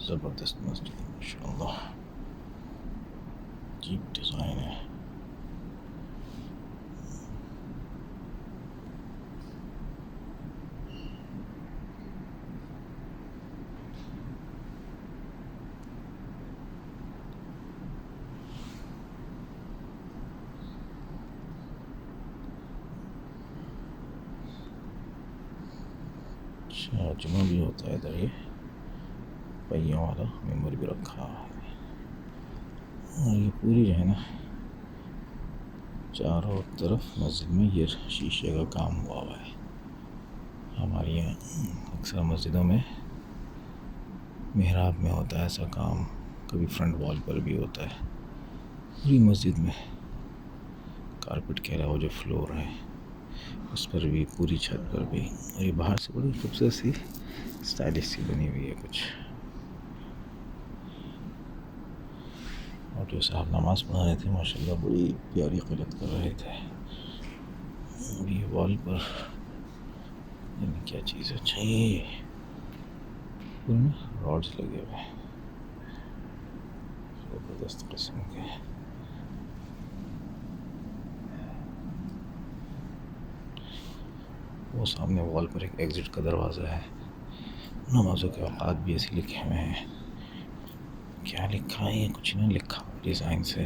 زبردست مسجد ہے ماشاء اللہ، عجیب ڈیزائن ہے. اچھا جمعہ بھی ہوتا ہے ادھر، یہ پہیوں والا ممبر بھی رکھا ہے. اور یہ پوری جو ہے نا چاروں طرف مسجد میں یہ شیشے کا کام ہوا ہوا ہے. ہمارے یہاں اکثر مسجدوں میں محراب میں ہوتا ہے ایسا کام، کبھی فرنٹ وال پر بھی ہوتا ہے. پوری مسجد میں کارپٹ کے علاوہ جو فلور ہے اس پر بھی، پوری چھت پر بھی. اور یہ باہر سے بڑی خوبصورت سی اسٹائلش سی بنی ہوئی ہے کچھ. اور جو صاحب نماز پڑھا رہے تھے ماشاء اللہ بڑی پیاری قرات کر رہے تھے. اور یہ وال پر یعنی کیا چیز ہے، اچھا یہ راڈز لگے ہوئے ہیں زبردست قسم کے. وہ سامنے وال پر ایک ایگزٹ کا دروازہ ہے. نمازوں کے اوقات بھی ایسے لکھے ہوئے ہیں. کیا لکھا ہے، یہ کچھ نہیں لکھا ڈیزائن سے،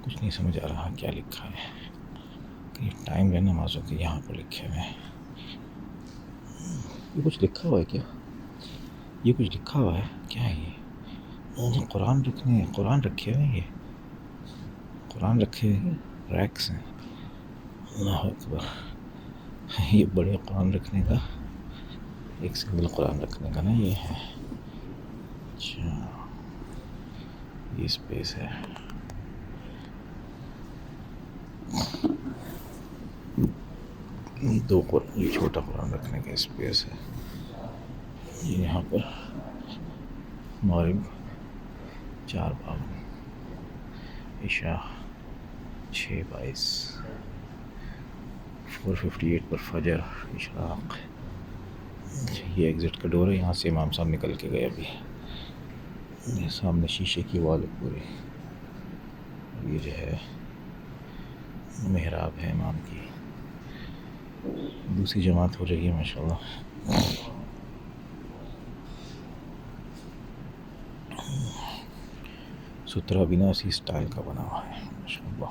کچھ نہیں سمجھ آ رہا کیا لکھا ہے. یہ ٹائم ہے نمازوں کے یہاں پر لکھے ہوئے ہیں. یہ کچھ لکھا ہوا ہے کیا، یہ کچھ لکھا ہوا ہے کیا ہے یہ؟ قرآن رکھنے، قرآن رکھے ہوئے ہیں، یہ قرآن رکھے ہوئے ریکس ہیں. اللہ اکبر. یہ بڑے قرآن رکھنے کا، ایک سنگل قرآن رکھنے کا نا یہ ہے. اچھا یہ اسپیس ہے. یہ دو قرآن، یہ چھوٹا قرآن رکھنے کا اسپیس ہے. یہ یہاں پر مغرب 4:52، عشاء 6:22، 4:58 پر فجر اشراق. یہ ایگزٹ کا ڈور ہے، یہاں سے امام صاحب نکل کے گئے. ابھی یہ سامنے شیشے کی وال پوری. یہ جو ہے محراب ہے امام کی. دوسری جماعت ہو رہی ہے ماشاءاللہ. سترہ بنا اسی اسٹائل کا بنا ہوا ہے ماشاءاللہ.